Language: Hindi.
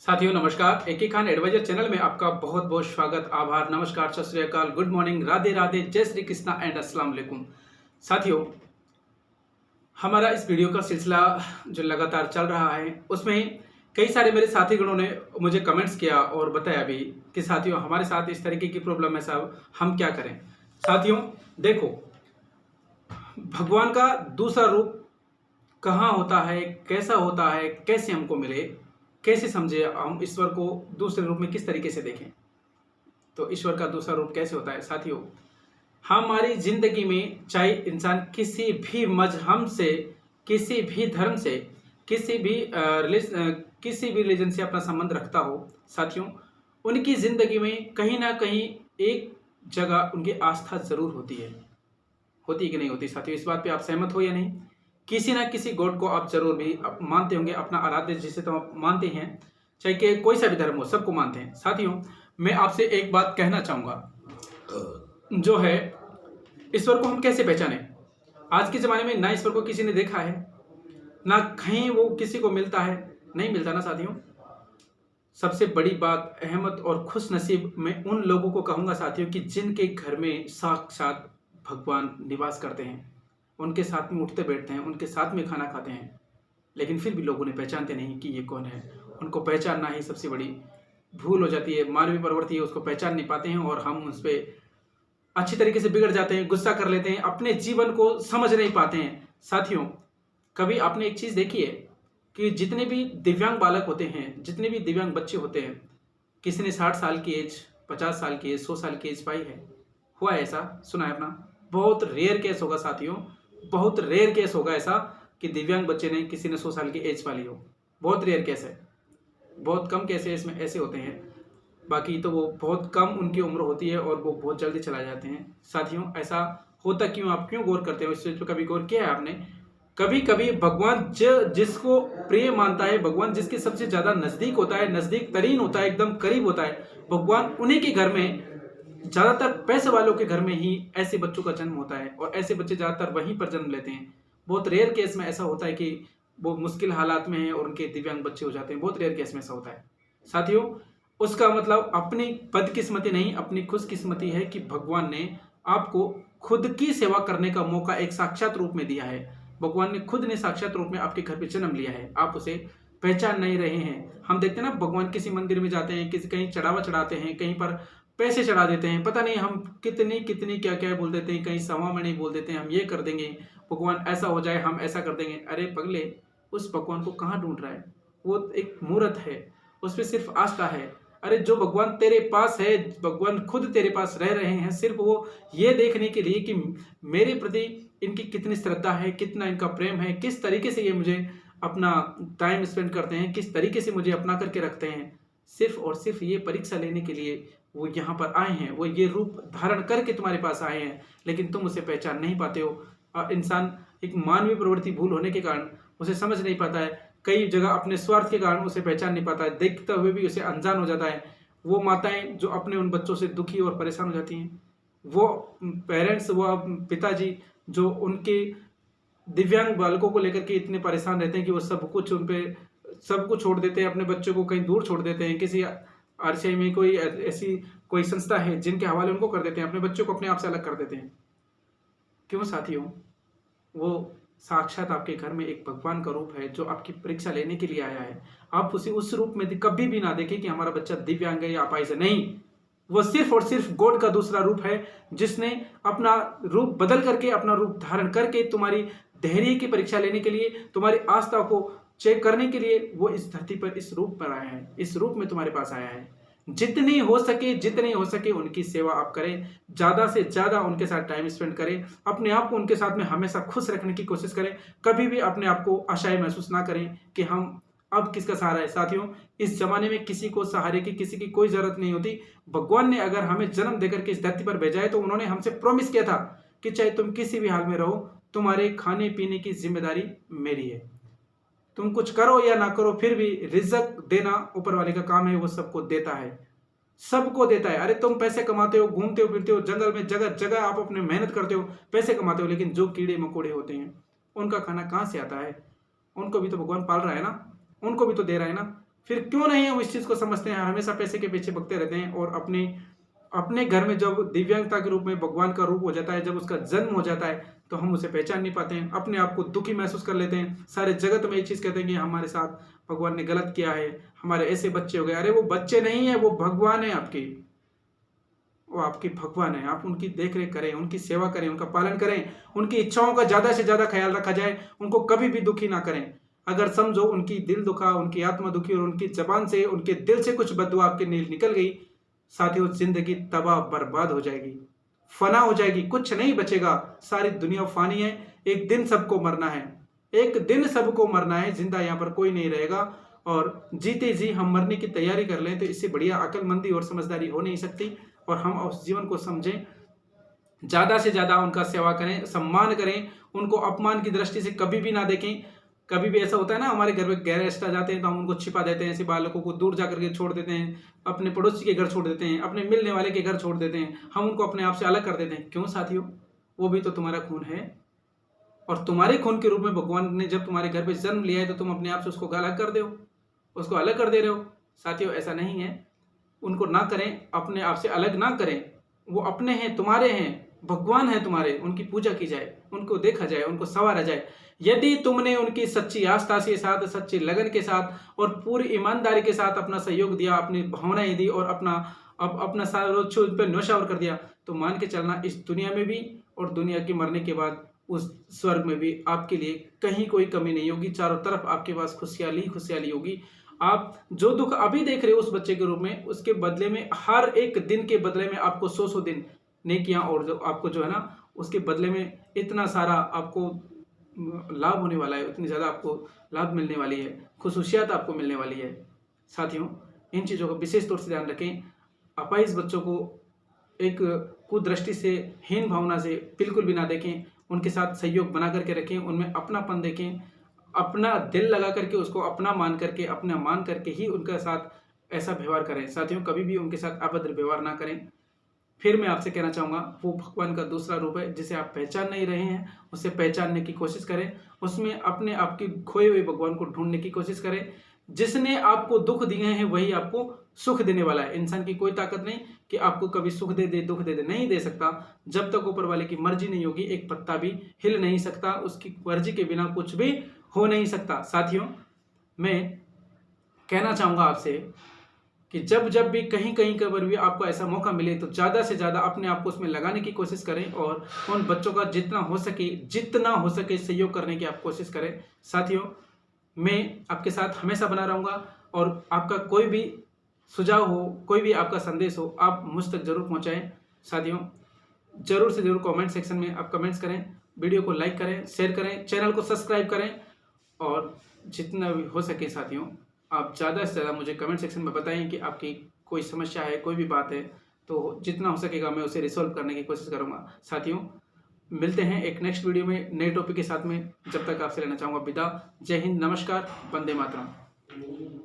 साथियों नमस्कार। एक ही खान एडवाइजर चैनल में आपका बहुत बहुत स्वागत, आभार, नमस्कार, सत श्री अकाल, गुड मॉर्निंग, राधे राधे, जय श्री कृष्णा एंड अस्सलाम वालेकुम। साथियों, हमारा इस वीडियो का सिलसिला जो लगातार चल रहा है उसमें कई सारे मेरे साथीगणों ने मुझे कमेंट्स किया और बताया भी कि साथियों हमारे साथ इस तरीके की प्रॉब्लम है साहब, हम क्या करें। साथियों देखो, भगवान का दूसरा रूप कहाँ होता है, कैसा होता है, कैसे हमको मिले, कैसे समझे, हम ईश्वर को दूसरे रूप में किस तरीके से देखें। तो ईश्वर का दूसरा रूप कैसे होता है साथियों, हमारी जिंदगी में चाहे इंसान किसी भी मजहब से, किसी भी धर्म से, किसी भी रिलीजन से अपना संबंध रखता हो साथियों, उनकी जिंदगी में कहीं ना कहीं एक जगह उनकी आस्था जरूर होती है। होती कि नहीं होती साथियों, इस बात पे आप सहमत हो या नहीं। किसी ना किसी गॉड को आप जरूर भी मानते होंगे, अपना आराध्य जिसे तो आप मानते हैं, चाहे कि कोई सा भी धर्म हो, सबको मानते हैं। साथियों मैं आपसे एक बात कहना चाहूंगा, जो है ईश्वर को हम कैसे पहचाने। आज के ज़माने में ना ईश्वर को किसी ने देखा है, ना कहीं वो किसी को मिलता है, नहीं मिलता ना साथियों। सबसे बड़ी बात, अहमद और खुश नसीब मैं उन लोगों को कहूँगा साथियों कि जिनके घर में साक्षात भगवान निवास करते हैं, उनके साथ में उठते बैठते हैं, उनके साथ में खाना खाते हैं, लेकिन फिर भी लोग उन्हें पहचानते नहीं कि ये कौन है। उनको पहचानना ही सबसे बड़ी भूल हो जाती है, मानवीय प्रवृत्ति है, उसको पहचान नहीं पाते हैं और हम उस पर अच्छी तरीके से बिगड़ जाते हैं, गुस्सा कर लेते हैं, अपने जीवन को समझ नहीं पाते हैं। साथियों कभी आपने एक चीज़ देखी है कि जितने भी दिव्यांग बालक होते हैं, जितने भी दिव्यांग बच्चे होते हैं, किसी ने 60 साल की एज, 50 साल की एज, 100 साल की एज पाई है? हुआ है ऐसा? सुना है अपना? बहुत रेयर केस होगा साथियों, बहुत रेयर केस होगा ऐसा कि दिव्यांग बच्चे ने, किसी ने 100 साल की एज पाली हो। बहुत रेयर केस है, बहुत कम केस है इसमें ऐसे होते हैं। बाकी तो वो बहुत कम उनकी उम्र होती है और वो बहुत जल्दी चला जाते हैं। साथियों ऐसा होता क्यों, आप क्यों गौर करते हो इस चीज़ पर? कभी गौर किया है आपने? कभी कभी भगवान जिसको प्रिय मानता है, भगवान जिसके सबसे ज़्यादा नज़दीक होता है, नज़दीक तरीन होता है, एकदम करीब होता है, भगवान उन्हीं के घर में, ज़्यादातर पैसे वालों के घर में ही ऐसे बच्चों का जन्म होता है और ऐसे बच्चे ज़्यादातर वहीं पर जन्म लेते हैं। बहुत रेयर केस में ऐसा होता है कि वो मुश्किल हालात में हैं और उनके दिव्यांग बच्चे हो जाते हैं, बहुत रेयर केस में ऐसा होता है साथियों। उसका मतलब अपनी बदकिस्मती नहीं, अपनी खुशकिस्मती है कि भगवान ने आपको खुद की सेवा करने का मौका एक साक्षात रूप में दिया है। भगवान ने खुद ने साक्षात रूप में आपके घर पे जन्म लिया है, आप उसे पहचान नहीं रहे हैं। हम देखते हैं ना, भगवान किसी मंदिर में जाते हैं, किसी कहीं चढ़ावा चढ़ाते हैं, कहीं पर पैसे चढ़ा देते हैं, पता नहीं हम कितनी कितनी क्या क्या बोल देते हैं, कहीं सवा में नहीं बोल देते हैं, हम ये कर देंगे, भगवान ऐसा हो जाए, हम ऐसा कर देंगे। अरे पगले, उस भगवान को कहाँ ढूंढ रहा है? वो एक मूर्त है, उस पर सिर्फ आस्था है। अरे जो भगवान तेरे पास है, भगवान खुद तेरे पास रह रहे हैं, सिर्फ वो ये देखने के लिए कि मेरे प्रति इनकी कितनी श्रद्धा है, कितना इनका प्रेम है, किस तरीके से ये मुझे अपना टाइम स्पेंड करते हैं, किस तरीके से मुझे अपना करके रखते हैं। सिर्फ और सिर्फ ये परीक्षा लेने के लिए वो यहाँ पर आए हैं, वो ये रूप धारण करके तुम्हारे पास आए हैं, लेकिन तुम उसे पहचान नहीं पाते हो। इंसान एक मानवीय प्रवृत्ति भूल होने के कारण उसे समझ नहीं पाता है, कई जगह अपने स्वार्थ के कारण उसे पहचान नहीं पाता है, देखते हुए भी उसे अनजान हो जाता है। वो माताएं जो अपने उन बच्चों से दुखी और परेशान हो जाती हैं, वो पेरेंट्स, वो पिताजी जो उनके दिव्यांग बालकों को लेकर के इतने परेशान रहते हैं कि वो सब कुछ उन पे, सब कुछ छोड़ देते हैं, अपने बच्चों को कहीं दूर छोड़ देते हैं, किसी आरसीआई में कोई ऐसी कोई संस्था है जिनके हवाले उनको कर देते हैं, अपने बच्चों को अपने आप से अलग कर देते हैं। क्यों साथियों? वो साक्षात आपके घर में एक भगवान का रूप है जो आपकी परीक्षा लेने के लिए आया है। आप उसे उस रूप में कभी भी ना देखें कि हमारा बच्चा दिव्यांग है या अपाहिज है, नहीं। वो सिर्फ और सिर्फ गॉड का दूसरा रूप है, जिसने अपना रूप बदल करके, अपना रूप धारण करके तुम्हारी धैर्य की परीक्षा लेने के लिए, तुम्हारी आस्था को चेक करने के लिए वो इस धरती पर इस रूप पर आया है, इस रूप में तुम्हारे पास आया है। जितनी हो सके उनकी सेवा आप करें, ज़्यादा से ज़्यादा उनके साथ टाइम स्पेंड करें, अपने आप को उनके साथ में हमेशा खुश रखने की कोशिश करें। कभी भी अपने आप को असहाय महसूस ना करें कि हम अब किसका सहारा है। साथियों इस जमाने में किसी को सहारे की, किसी की कोई ज़रूरत नहीं होती। भगवान ने अगर हमें जन्म देकर के इस धरती पर भेजा है तो उन्होंने हमसे प्रॉमिस किया था कि चाहे तुम किसी भी हाल में रहो, तुम्हारे खाने पीने की जिम्मेदारी मेरी है। तुम कुछ करो या ना करो, फिर भी रिज़्क देना ऊपर वाले का काम है, वो सबको देता है, सबको देता है। अरे तुम पैसे कमाते हो, घूमते हो फिरते हो जंगल में, जगह जगह आप अपने मेहनत करते हो, पैसे कमाते हो, लेकिन जो कीड़े मकोड़े होते हैं उनका खाना कहाँ से आता है? उनको भी तो भगवान पाल रहा है ना, उनको भी तो दे रहा है ना। फिर क्यों नहीं हम इस चीज़ को समझते हैं, हमेशा पैसे के पीछे भगते रहते हैं और अपने अपने घर में जब दिव्यांगता के रूप में भगवान का रूप हो जाता है, जब उसका जन्म हो जाता है, तो हम उसे पहचान नहीं पाते हैं, अपने आप को दुखी महसूस कर लेते हैं, सारे जगत में ये चीज़ कहते हैं कि हमारे साथ भगवान ने गलत किया है, हमारे ऐसे बच्चे हो गए। अरे वो बच्चे नहीं है, वो भगवान है आपकी, वो आपके भगवान है। आप उनकी देख रेख करें, उनकी सेवा करें, उनका पालन करें, उनकी इच्छाओं का ज़्यादा से ज़्यादा ख्याल रखा जाए, उनको कभी भी दुखी ना करें। अगर समझो उनकी दिल दुखा, उनकी आत्मा दुखी और उनकी जबान से, उनके दिल से कुछ बददुआ आपके निकल गई, साथियों जिंदगी तबाह बर्बाद हो जाएगी, फना हो जाएगी, कुछ नहीं बचेगा। सारी दुनिया फानी है, एक दिन सबको मरना है, एक दिन सबको मरना है, जिंदा यहाँ पर कोई नहीं रहेगा। और जीते जी हम मरने की तैयारी कर लें तो इससे बढ़िया अक्लमंदी और समझदारी हो नहीं सकती। और हम उस जीवन को समझें, ज़्यादा से ज़्यादा उनका सेवा करें, सम्मान करें, उनको अपमान की दृष्टि से कभी भी ना देखें। कभी भी ऐसा होता है ना, हमारे घर में गेस्ट आ जाते हैं तो हम उनको छिपा देते हैं, ऐसे बालकों को दूर जा करके छोड़ देते हैं, अपने पड़ोसी के घर छोड़ देते हैं, अपने मिलने वाले के घर छोड़ देते हैं, हम उनको अपने आप से अलग कर देते हैं। क्यों साथियों? वो भी तो तुम्हारा खून है और तुम्हारे खून के रूप में भगवान ने जब तुम्हारे घर पे जन्म लिया है तो तुम अपने आप से उसको अलग कर दो, उसको अलग कर दे रहे हो। साथियों ऐसा नहीं है, उनको ना करें, अपने आप से अलग ना करें। वो अपने हैं, तुम्हारे हैं, भगवान है तुम्हारे, उनकी पूजा की जाए, उनको देखा जाए, उनको संवारा जाए। यदि तुमने उनकी सच्ची आस्था के साथ, सच्ची लगन के साथ और पूरी ईमानदारी के साथ अपना सहयोग दिया, अपनी भावनाएं दी और अपना सर्वोच्च उन पर न्यौछावर कर दिया, तो मान के चलना इस दुनिया में भी और दुनिया के मरने के बाद उस स्वर्ग में भी आपके लिए कहीं कोई कमी नहीं होगी। चारों तरफ आपके पास खुशहाली खुशहाली होगी। आप जो दुख अभी देख रहे हो उस बच्चे के रूप में, उसके बदले में हर एक दिन के बदले में आपको 100 दिन नेकियां और जो आपको जो है ना, उसके बदले में इतना सारा आपको लाभ होने वाला है, उतनी ज़्यादा आपको लाभ मिलने वाली है, खुशूसियात आपको मिलने वाली है। साथियों इन चीज़ों का विशेष तौर से ध्यान रखें। अपाहिज बच्चों को एक कुदृष्टि से, हीन भावना से बिल्कुल भी ना देखें, उनके साथ सहयोग बना करके रखें, उनमें अपनापन देखें, अपना दिल लगा करके उसको अपना मान करके ही उनके साथ ऐसा व्यवहार करें। साथियों कभी भी उनके साथ अभद्र व्यवहार ना करें। फिर मैं आपसे कहना चाहूँगा, वो भगवान का दूसरा रूप है जिसे आप पहचान नहीं रहे हैं, उसे पहचानने की कोशिश करें, उसमें अपने आप की खोए हुए भगवान को ढूंढने की कोशिश करें। जिसने आपको दुख दिए हैं वही आपको सुख देने वाला है। इंसान की कोई ताकत नहीं कि आपको कभी सुख दे दे, दुख दे दे, नहीं दे सकता। जब तक ऊपर वाले की मर्जी नहीं होगी एक पत्ता भी हिल नहीं सकता, उसकी मर्जी के बिना कुछ भी हो नहीं सकता। साथियों मैं कहना चाहूँगा आपसे कि जब जब भी कहीं कहीं पर भी आपको ऐसा मौका मिले तो ज़्यादा से ज़्यादा अपने आप को उसमें लगाने की कोशिश करें और उन बच्चों का जितना हो सके सहयोग करने की आप कोशिश करें। साथियों मैं आपके साथ हमेशा बना रहूँगा और आपका कोई भी सुझाव हो, कोई भी आपका संदेश हो, आप मुझ तक जरूर पहुँचाएँ। साथियों जरूर से जरूर कमेंट सेक्शन में आप कमेंट्स करें, वीडियो को लाइक करें, शेयर करें, चैनल को सब्सक्राइब करें और जितना भी हो सके साथियों आप ज़्यादा से ज़्यादा मुझे कमेंट सेक्शन में बताएं कि आपकी कोई समस्या है, कोई भी बात है, तो जितना हो सकेगा मैं उसे रिसॉल्व करने की कोशिश करूँगा। साथियों मिलते हैं एक नेक्स्ट वीडियो में नए टॉपिक के साथ में। जब तक आपसे लेना चाहूँगा विदा। जय हिंद, नमस्कार, वंदे मातरम।